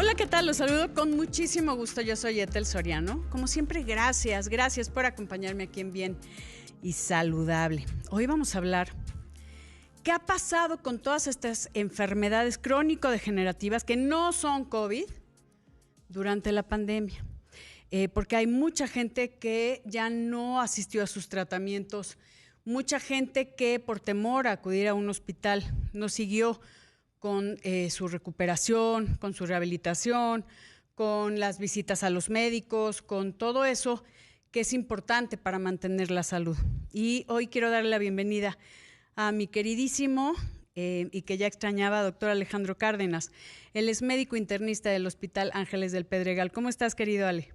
Hola, ¿qué tal? Los saludo con muchísimo gusto. Yo soy Ethel Soriano. Como siempre, gracias por acompañarme aquí en Bien y Saludable. Hoy vamos a hablar qué ha pasado con todas estas enfermedades crónico-degenerativas que no son COVID durante la pandemia. Porque hay mucha gente que ya no asistió a sus tratamientos, mucha gente que por temor a acudir a un hospital no siguió con su recuperación, con su rehabilitación, con las visitas a los médicos, con todo eso que es importante para mantener la salud. Y hoy quiero darle la bienvenida a mi queridísimo y que ya extrañaba, doctor Alejandro Cárdenas. Él es médico internista del Hospital Ángeles del Pedregal. ¿Cómo estás, querido Ale?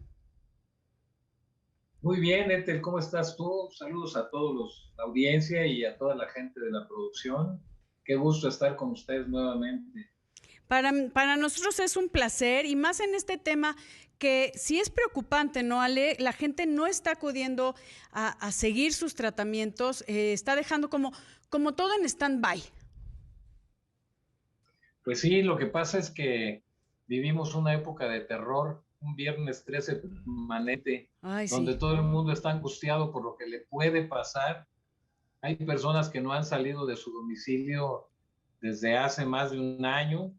Muy bien, Ethel, ¿cómo estás tú? Saludos a todos la audiencia y a toda la gente de la producción. Qué gusto estar con ustedes nuevamente. Para nosotros es un placer y más en este tema que sí es preocupante, ¿no, Ale? La gente no está acudiendo a seguir sus tratamientos, está dejando como todo en stand-by. Pues sí, lo que pasa es que vivimos una época de terror, un viernes 13 permanente, Ay, donde sí. todo el mundo está angustiado por lo que le puede pasar. Hay personas que no han salido de su domicilio desde hace más de un año.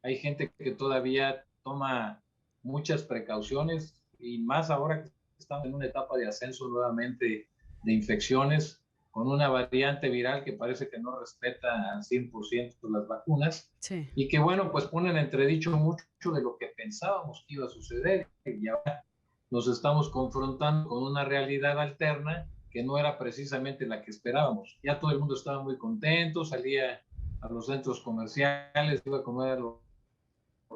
Hay gente que todavía toma muchas precauciones y más ahora que estamos en una etapa de ascenso nuevamente de infecciones con una variante viral que parece que no respeta al 100% las vacunas Sí. y que bueno, pues ponen en entredicho mucho de lo que pensábamos que iba a suceder y ahora nos estamos confrontando con una realidad alterna que no era precisamente la que esperábamos. Ya todo el mundo estaba muy contento, salía a los centros comerciales, iba a comer a los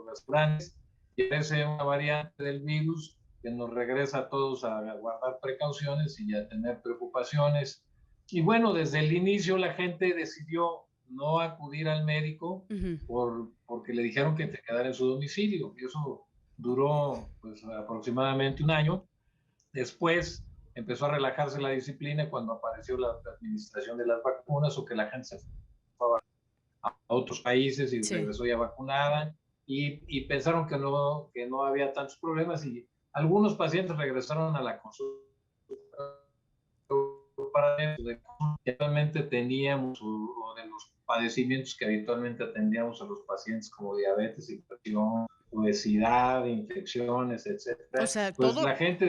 restaurantes, y aparece una variante del virus que nos regresa a todos a guardar precauciones y a tener preocupaciones. Y bueno, desde el inicio la gente decidió no acudir al médico Uh-huh. porque le dijeron que te quedara en su domicilio. Y eso duró pues aproximadamente un año. Después empezó a relajarse la disciplina cuando apareció la administración de las vacunas o que la gente se fue a otros países y Sí. regresó ya vacunada y pensaron que no había tantos problemas y algunos pacientes regresaron a la consulta para que habitualmente teníamos o de los padecimientos que habitualmente atendíamos a los pacientes como diabetes, hipertensión, obesidad, infecciones, O etcétera, sea, pues todo, la gente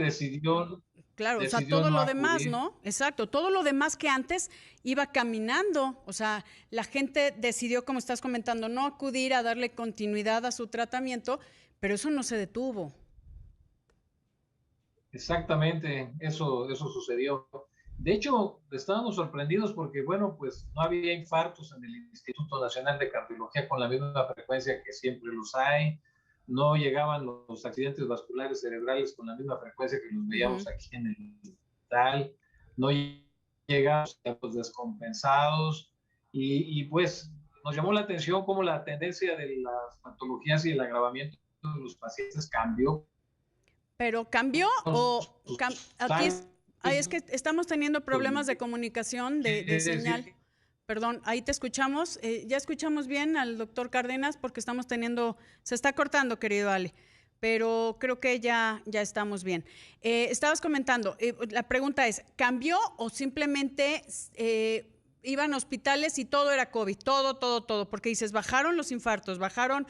claro, o sea, decidió todo no lo demás, acudir. ¿no? Exacto, todo lo demás que antes iba caminando. O sea, la gente decidió, como estás comentando, no acudir a darle continuidad a su tratamiento, pero eso no se detuvo. Exactamente, eso sucedió. De hecho, estábamos sorprendidos porque, bueno, pues no había infartos en el Instituto Nacional de Cardiología con la misma frecuencia que siempre los hay. No llegaban los accidentes vasculares cerebrales con la misma frecuencia que los Uh-huh. veíamos aquí en el hospital. No llegaban los descompensados. Pues nos llamó la atención cómo la tendencia de las patologías y el agravamiento de los pacientes cambió ¿Pero cambió con o sus aquí años. ay, es que estamos teniendo problemas de comunicación, de Es decir, señal? Perdón, ahí te escuchamos. Ya escuchamos bien al doctor Cárdenas porque estamos teniendo, se está cortando, querido Ale, pero creo que ya estamos bien. Estabas comentando, la pregunta es, ¿cambió o simplemente iban a hospitales y todo era COVID? Todo, porque dices, bajaron los infartos, bajaron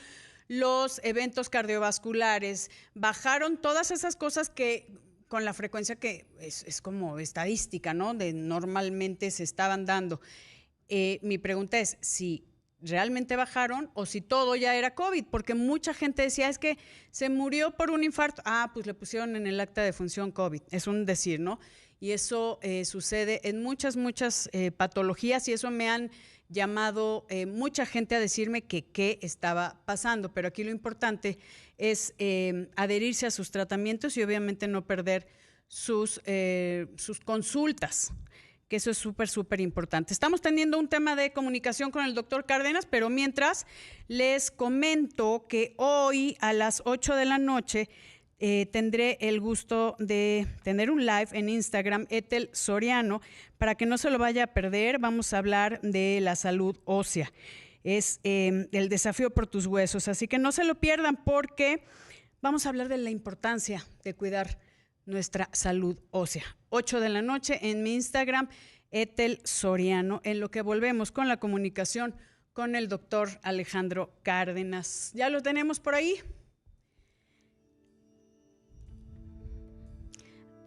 los eventos cardiovasculares, bajaron todas esas cosas que con la frecuencia que es como estadística, ¿no? De normalmente se estaban dando. Mi pregunta es si realmente bajaron o si todo ya era COVID, porque mucha gente decía, es que se murió por un infarto. Ah, pues le pusieron en el acta de función COVID, es un decir, ¿no? Y eso sucede en muchas patologías y eso me han llamado mucha gente a decirme que qué estaba pasando, pero aquí lo importante es adherirse a sus tratamientos y obviamente no perder sus consultas, que eso es súper importante. Estamos teniendo un tema de comunicación con el doctor Cárdenas, pero mientras les comento que hoy a las 8 de la noche tendré el gusto de tener un live en Instagram, Ethel Soriano, para que no se lo vaya a perder. Vamos a hablar de la salud ósea. es el desafío por tus huesos. Así que no se lo pierdan porque vamos a hablar de la importancia de cuidar nuestra salud ósea. 8 de la noche en mi Instagram, Etel Soriano, en lo que volvemos con la comunicación con el doctor Alejandro Cárdenas. ¿Ya lo tenemos por ahí?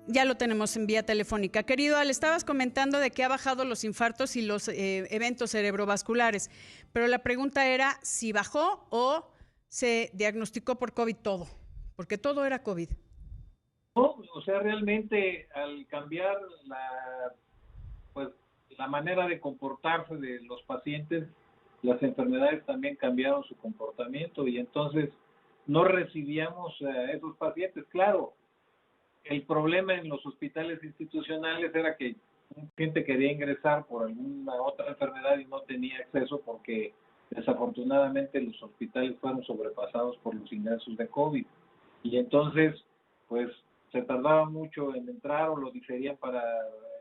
Ya lo tenemos en vía telefónica. Querido Ale, estabas comentando de que ha bajado los infartos y los eventos cerebrovasculares, pero la pregunta era si bajó o se diagnosticó por COVID todo, porque todo era COVID. No, o sea, realmente al cambiar la manera de comportarse de los pacientes, las enfermedades también cambiaron su comportamiento y entonces no recibíamos a esos pacientes. Claro, el problema en los hospitales institucionales era que un paciente quería ingresar por alguna otra enfermedad y no tenía acceso porque desafortunadamente los hospitales fueron sobrepasados por los ingresos de COVID. Y entonces, pues, se tardaba mucho en entrar o lo diferían para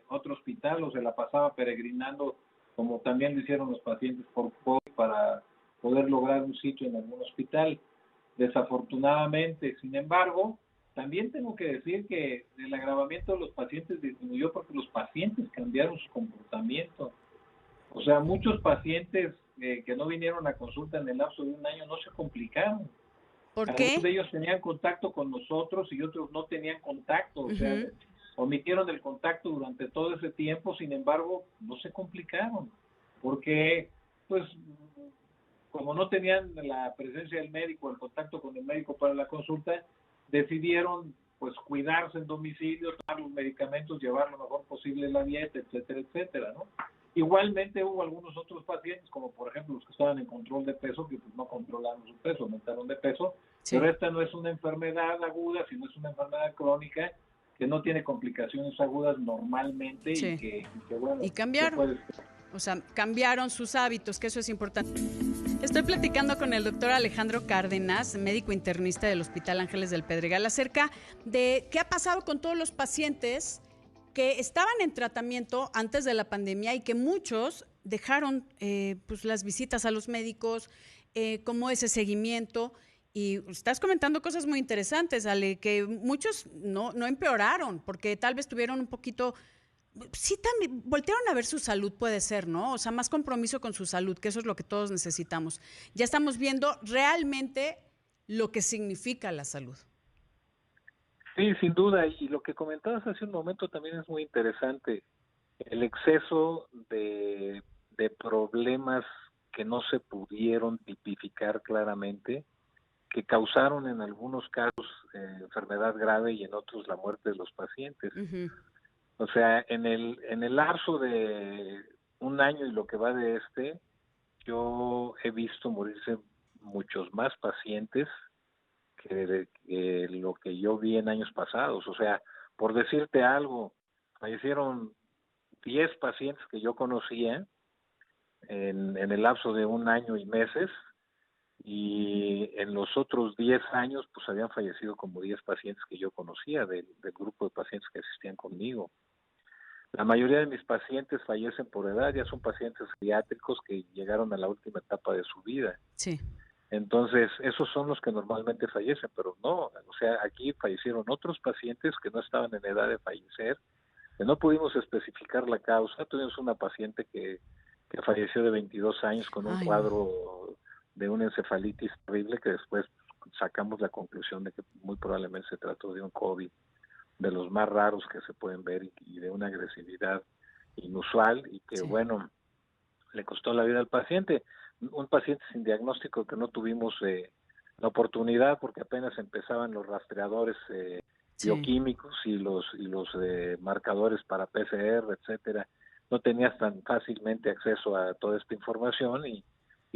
otro hospital o se la pasaba peregrinando, como también lo hicieron los pacientes por COVID, para poder lograr un sitio en algún hospital. Desafortunadamente, sin embargo, también tengo que decir que el agravamiento de los pacientes disminuyó porque los pacientes cambiaron su comportamiento. O sea, muchos pacientes que no vinieron a consulta en el lapso de un año no se complicaron. ¿Por Algunos qué? de ellos tenían contacto con nosotros y otros no tenían contacto. O sea, omitieron el contacto durante todo ese tiempo, sin embargo, no se complicaron. Porque, pues, como no tenían la presencia del médico, el contacto con el médico para la consulta, decidieron pues cuidarse en domicilio, tomar los medicamentos, llevar lo mejor posible la dieta, etcétera, etcétera, ¿no? Igualmente hubo algunos otros pacientes, como por ejemplo los que estaban en control de peso, que pues no controlaron su peso, aumentaron de peso, sí. Pero esta no es una enfermedad aguda, sino es una enfermedad crónica que no tiene complicaciones agudas normalmente, sí. y que bueno, y cambiaron. O sea, cambiaron sus hábitos, que eso es importante. Estoy platicando con el doctor Alejandro Cárdenas, médico internista del Hospital Ángeles del Pedregal, acerca de qué ha pasado con todos los pacientes que estaban en tratamiento antes de la pandemia y que muchos dejaron pues las visitas a los médicos, como ese seguimiento. Y estás comentando cosas muy interesantes, Ale, que muchos no empeoraron, porque tal vez tuvieron un poquito... Sí, también voltearon a ver su salud, puede ser, ¿no? O sea, más compromiso con su salud, que eso es lo que todos necesitamos. Ya estamos viendo realmente lo que significa la salud. Sí, sin duda, y lo que comentabas hace un momento también es muy interesante. El exceso de problemas que no se pudieron tipificar claramente, que causaron en algunos casos enfermedad grave y en otros la muerte de los pacientes. Uh-huh. O sea, en el lapso de un año y lo que va de yo he visto morirse muchos más pacientes que lo que yo vi en años pasados. O sea, por decirte algo, fallecieron 10 pacientes que yo conocía en el lapso de un año y meses, y en los otros 10 años pues habían fallecido como 10 pacientes que yo conocía del grupo de pacientes que asistían conmigo. La mayoría de mis pacientes fallecen por edad, ya son pacientes pediátricos que llegaron a la última etapa de su vida. Sí. Entonces, esos son los que normalmente fallecen, pero no, o sea, aquí fallecieron otros pacientes que no estaban en edad de fallecer, que no pudimos especificar la causa. Tuvimos una paciente que falleció de 22 años con un cuadro de una encefalitis terrible, que después sacamos la conclusión de que muy probablemente se trató de un COVID, de los más raros que se pueden ver y de una agresividad inusual y que, sí, bueno, le costó la vida al paciente. Un paciente sin diagnóstico que no tuvimos la oportunidad porque apenas empezaban los rastreadores sí, bioquímicos y los marcadores para PCR, etcétera. No tenías tan fácilmente acceso a toda esta información y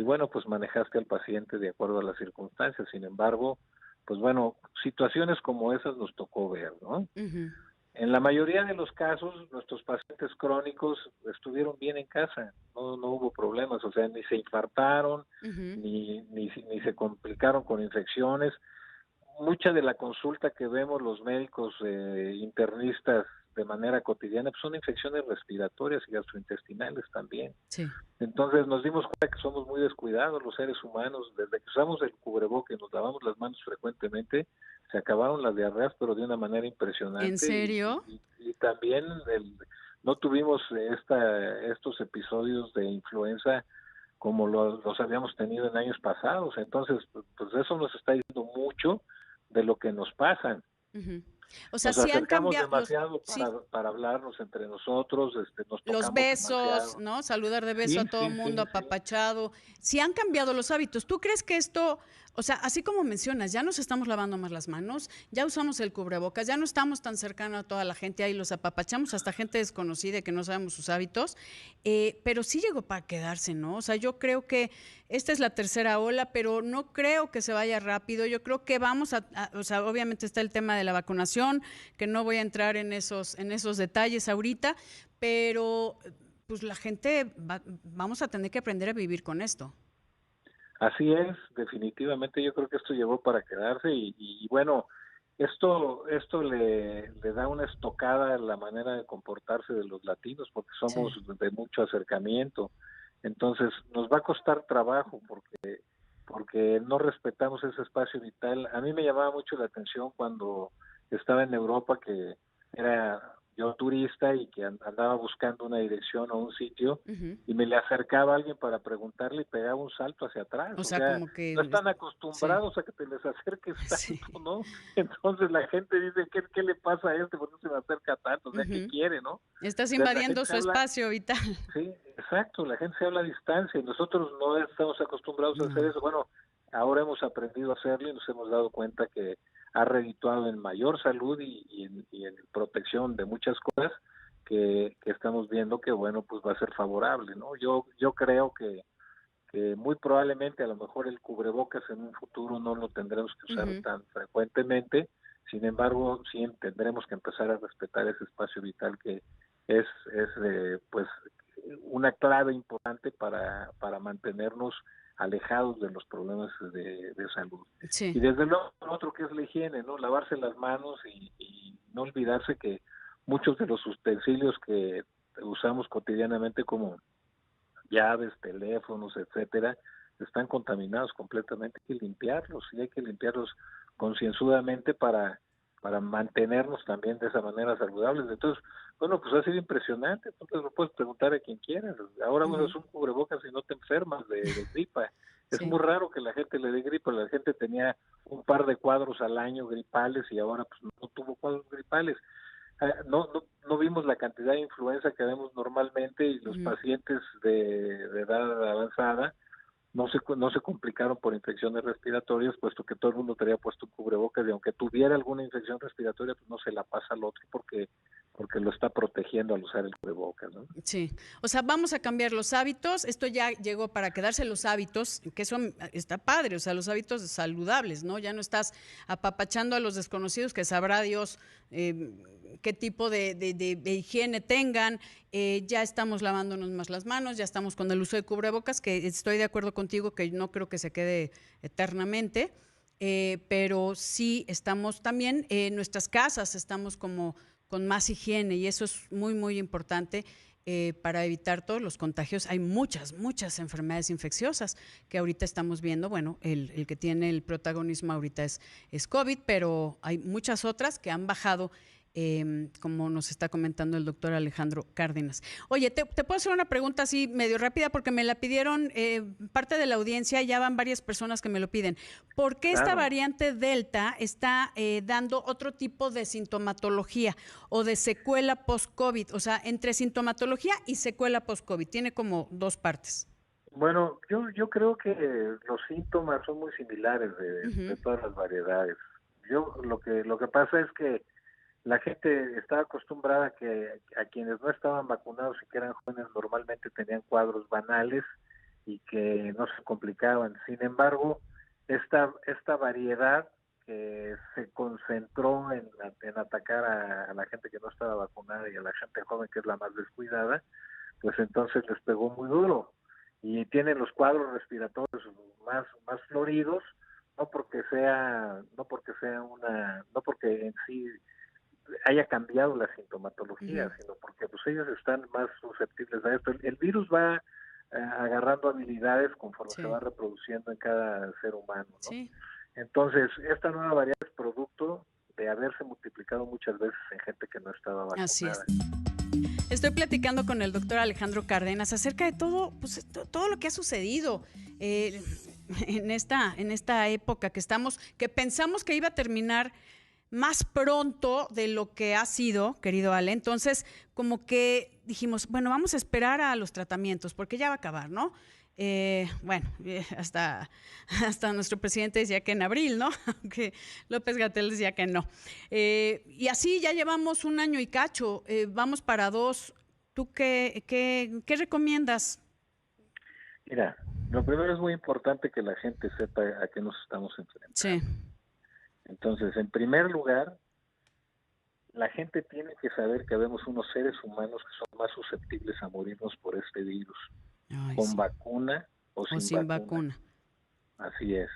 bueno, pues manejaste al paciente de acuerdo a las circunstancias. Sin embargo, pues bueno, situaciones como esas nos tocó ver, ¿no? Uh-huh. En la mayoría de los casos, nuestros pacientes crónicos estuvieron bien en casa, no hubo problemas, o sea, ni se infartaron, uh-huh, ni se complicaron con infecciones. Mucha de la consulta que vemos los médicos internistas de manera cotidiana, pues son infecciones respiratorias y gastrointestinales también. Sí. Entonces nos dimos cuenta que somos muy descuidados los seres humanos. Desde que usamos el cubrebocas y nos lavamos las manos frecuentemente, se acabaron las diarreas, pero de una manera impresionante. ¿En serio? Y también no tuvimos estos episodios de influenza como los habíamos tenido en años pasados. Entonces, pues eso nos está diciendo mucho de lo que nos pasa. Uh-huh. O sea, Nos sí han acercamos cambiado demasiado para hablarnos entre nosotros, nos los tocamos besos, demasiado. ¿no? Saludar de beso Sí, a todo sí, mundo, sí, sí. apapachado. Sí han cambiado los hábitos. ¿Tú crees que esto, o sea, así como mencionas, ya nos estamos lavando más las manos, ya usamos el cubrebocas, ya no estamos tan cercanos a toda la gente, ahí los apapachamos, hasta gente desconocida que no sabemos sus hábitos, pero sí llegó para quedarse, ¿no? O sea, yo creo que esta es la tercera ola, pero no creo que se vaya rápido. Yo creo que vamos o sea, obviamente está el tema de la vacunación, que no voy a entrar en esos detalles ahorita, pero pues la gente vamos a tener que aprender a vivir con esto. Así es, definitivamente yo creo que esto llegó para quedarse y bueno, esto le da una estocada a la manera de comportarse de los latinos porque somos de mucho acercamiento. Entonces nos va a costar trabajo porque no respetamos ese espacio vital. A mí me llamaba mucho la atención cuando estaba en Europa, que era yo turista y que andaba buscando una dirección o un sitio, Uh-huh. y me le acercaba a alguien para preguntarle y pegaba un salto hacia atrás. O O sea, sea, como que no están acostumbrados a que te les acerques tanto, ¿no? Entonces la gente dice, ¿qué le pasa a este? ¿Por qué se me acerca tanto? O sea, ¿qué quiere, no? Estás O sea, invadiendo su espacio vital. Sí, exacto, la gente se habla a distancia y nosotros no estamos acostumbrados a hacer eso. Bueno, ahora hemos aprendido a hacerlo y nos hemos dado cuenta que ha redituado en mayor salud y en protección de muchas cosas que estamos viendo que, bueno, pues va a ser favorable, ¿no? Yo creo que muy probablemente a lo mejor el cubrebocas en un futuro no lo tendremos que usar tan frecuentemente, sin embargo, sí tendremos que empezar a respetar ese espacio vital que es pues una clave importante para mantenernos alejados de los problemas de salud. Sí. Y desde luego otro que es la higiene, ¿no? Lavarse las manos y no olvidarse que muchos de los utensilios que usamos cotidianamente como llaves, teléfonos, etcétera, están contaminados completamente. Hay que limpiarlos y hay que limpiarlos concienzudamente para mantenernos también de esa manera saludables. Entonces, bueno, pues ha sido impresionante. Entonces lo puedes preguntar a quien quieras. Ahora usas un cubrebocas y no te enfermas de gripa. Es muy raro que la gente le dé gripa. La gente tenía un par de cuadros al año gripales y ahora pues no tuvo cuadros gripales. No vimos la cantidad de influenza que vemos normalmente y los pacientes de edad avanzada no se complicaron por infecciones respiratorias, puesto que todo el mundo tenía puesto un cubrebocas y aunque tuviera alguna infección respiratoria, pues no se la pasa al otro porque lo está protegiendo al usar el cubrebocas, ¿no? Sí, o sea, vamos a cambiar los hábitos, esto ya llegó para quedarse los hábitos, que eso está padre, o sea, los hábitos saludables, ¿no? Ya no estás apapachando a los desconocidos, que sabrá Dios qué tipo de higiene tengan, ya estamos lavándonos más las manos, ya estamos con el uso de cubrebocas, que estoy de acuerdo contigo, que no creo que se quede eternamente, pero sí estamos también en nuestras casas, estamos como con más higiene y eso es muy, muy importante para evitar todos los contagios. Hay muchas enfermedades infecciosas que ahorita estamos viendo. Bueno, el que tiene el protagonismo ahorita es COVID, pero hay muchas otras que han bajado, como nos está comentando el doctor Alejandro Cárdenas. Oye, te puedo hacer una pregunta así medio rápida porque me la pidieron parte de la audiencia, ya van varias personas que me lo piden. ¿Por qué esta variante Delta está dando otro tipo de sintomatología o de secuela post-COVID? O sea, entre sintomatología y secuela post-COVID, tiene como dos partes. Bueno, yo creo que los síntomas son muy similares de todas las variedades. Lo que pasa es que la gente estaba acostumbrada a que a quienes no estaban vacunados y que eran jóvenes normalmente tenían cuadros banales y que no se complicaban. Sin embargo, esta variedad que se concentró en atacar a la gente que no estaba vacunada y a la gente joven que es la más descuidada, pues entonces les pegó muy duro y tienen los cuadros respiratorios más floridos, no porque en sí haya cambiado la sintomatología, sino porque pues ellos están más susceptibles a esto. El virus va agarrando habilidades conforme se va reproduciendo en cada ser humano, ¿no? Sí. Entonces, esta nueva variante es producto de haberse multiplicado muchas veces en gente que no estaba vacunada. Así es. Estoy platicando con el doctor Alejandro Cárdenas acerca de todo, pues, todo lo que ha sucedido en esta época que pensamos que iba a terminar más pronto de lo que ha sido, querido Ale. Entonces, como que dijimos, bueno, vamos a esperar a los tratamientos, porque ya va a acabar, ¿no? Hasta nuestro presidente decía que en abril, ¿no? Aunque López-Gatell decía que no. Y así ya llevamos 1 año y cacho, vamos para 2. ¿Tú qué recomiendas? Mira, lo primero es muy importante que la gente sepa a qué nos estamos enfrentando. Sí. Entonces, en primer lugar, la gente tiene que saber que vemos unos seres humanos que son más susceptibles a morirnos por este virus, con vacuna o sin vacuna. Así es.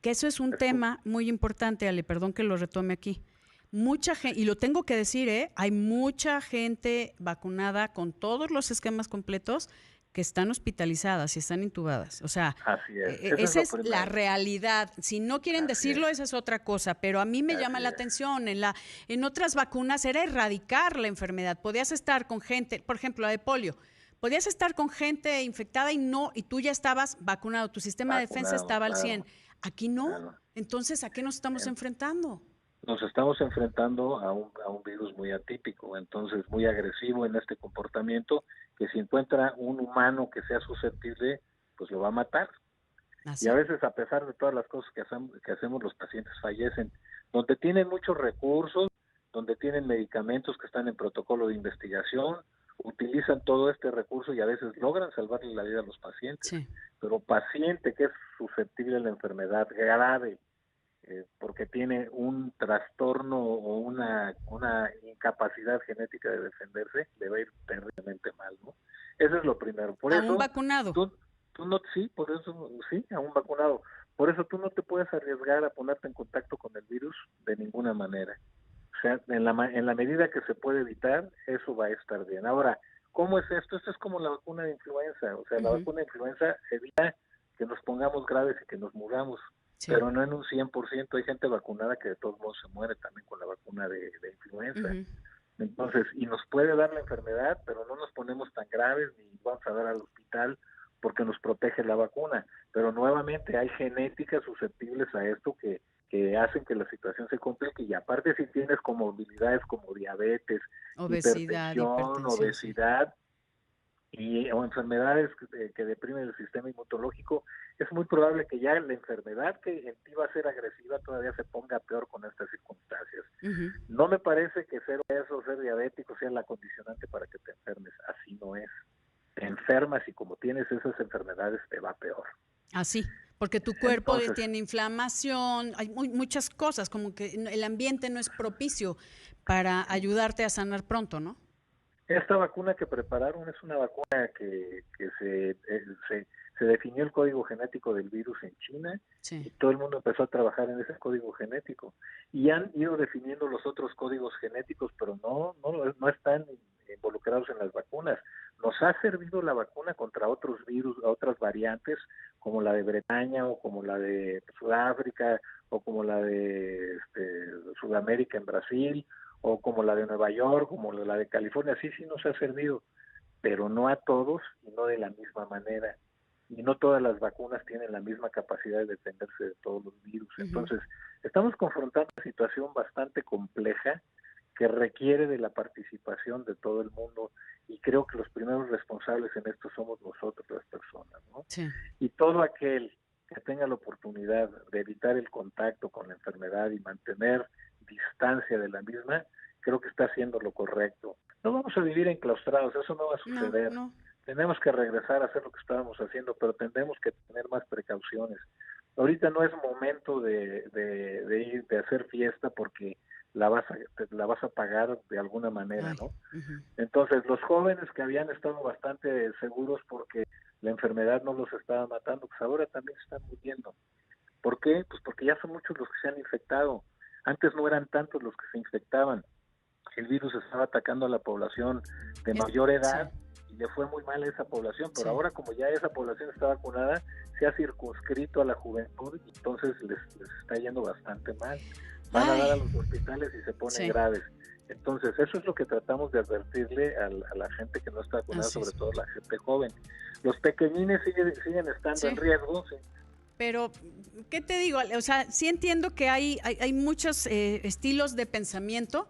Que eso es un tema muy importante, Ale, perdón que lo retome aquí. Mucha gente, y lo tengo que decir, hay mucha gente vacunada con todos los esquemas completos que están hospitalizadas y están intubadas. O sea, así es. Esa es la realidad. Si no quieren decirlo, esa es otra cosa, pero a mí me llama la atención. En otras vacunas era erradicar la enfermedad. Podías estar con gente, por ejemplo, la de polio, podías estar con gente infectada y tú ya estabas vacunado, tu sistema de defensa estaba al 100. Aquí no. Claro. Entonces, ¿a qué nos estamos enfrentando? Nos estamos enfrentando a un virus muy atípico, entonces muy agresivo en este comportamiento, que si encuentra un humano que sea susceptible, pues lo va a matar. Y a veces, a pesar de todas las cosas que hacemos, los pacientes fallecen. Donde tienen muchos recursos, donde tienen medicamentos que están en protocolo de investigación, utilizan todo este recurso y a veces logran salvarle la vida a los pacientes. Sí. Pero paciente que es susceptible a la enfermedad grave, porque tiene un trastorno o una incapacidad genética de defenderse, le va a ir terriblemente mal, ¿no? Eso es lo primero. Por eso, un vacunado. Tú no, sí, por eso, sí, a un vacunado. Por eso tú no te puedes arriesgar a ponerte en contacto con el virus de ninguna manera. O sea, en la medida que se puede evitar, eso va a estar bien. Ahora, ¿cómo es esto? Esto es como la vacuna de influenza. O sea, la vacuna de influenza evita que nos pongamos graves y que nos muramos. Sí. Pero no en un 100%, hay gente vacunada que de todos modos se muere también con la vacuna de influenza. Entonces, y nos puede dar la enfermedad, pero no nos ponemos tan graves ni vamos a dar al hospital porque nos protege la vacuna. Pero nuevamente hay genéticas susceptibles a esto que hacen que la situación se complique, y aparte si tienes comorbilidades como diabetes, hipertensión, obesidad, o enfermedades que deprimen el sistema inmunológico, es muy probable que ya la enfermedad que en ti va a ser agresiva todavía se ponga peor con estas circunstancias. No me parece que ser obeso o ser diabético sea la condicionante para que te enfermes. Así no es. Te enfermas y como tienes esas enfermedades te va peor. Así, porque tu cuerpo tiene inflamación, hay muchas cosas, como que el ambiente no es propicio para ayudarte a sanar pronto, ¿no? Esta vacuna que prepararon es una vacuna que se definió el código genético del virus en China, y todo el mundo empezó a trabajar en ese código genético. Y han ido definiendo los otros códigos genéticos, pero no están involucrados en las vacunas. Nos ha servido la vacuna contra otros virus, otras variantes, como la de Bretaña, o como la de Sudáfrica, o como la de Sudamérica en Brasil, o como la de Nueva York, como la de California. Sí nos ha servido, pero no a todos y no de la misma manera. Y no todas las vacunas tienen la misma capacidad de defenderse de todos los virus. Entonces, estamos confrontando una situación bastante compleja que requiere de la participación de todo el mundo, y creo que los primeros responsables en esto somos nosotros, las personas, ¿no? Sí. Y todo aquel que tenga la oportunidad de evitar el contacto con la enfermedad y mantener distancia de la misma, creo que está haciendo lo correcto. No vamos a vivir enclaustrados, eso no va a suceder. No. Tenemos que regresar a hacer lo que estábamos haciendo, pero tendremos que tener más precauciones. Ahorita no es momento de ir, de hacer fiesta, porque la vas a pagar de alguna manera, ¿no? Entonces, los jóvenes que habían estado bastante seguros porque la enfermedad no los estaba matando, pues ahora también se están muriendo. ¿Por qué? Pues porque ya son muchos los que se han infectado. Antes no eran tantos los que se infectaban. El virus estaba atacando a la población de mayor edad, sí, y le fue muy mal a esa población, pero sí, ahora como ya esa población está vacunada, se ha circunscrito a la juventud y entonces les está yendo bastante mal. Van a dar a los hospitales y se ponen sí, graves. Entonces, eso es lo que tratamos de advertirle a la gente que no está vacunada, sobre todo la gente joven. Los pequeñines siguen estando sí, en riesgo. Sí. Pero, ¿qué te digo? O sea, sí entiendo que hay muchos estilos de pensamiento.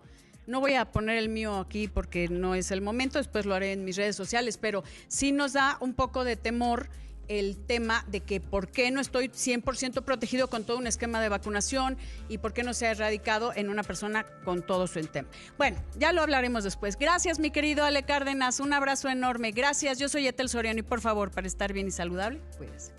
No voy a poner el mío aquí porque no es el momento, después lo haré en mis redes sociales, pero sí nos da un poco de temor el tema de que por qué no estoy 100% protegido con todo un esquema de vacunación y por qué no se ha erradicado en una persona con todo su tema. Bueno, ya lo hablaremos después. Gracias, mi querido Ale Cárdenas, un abrazo enorme. Gracias, yo soy Ethel Soriano y por favor, para estar bien y saludable, cuídese.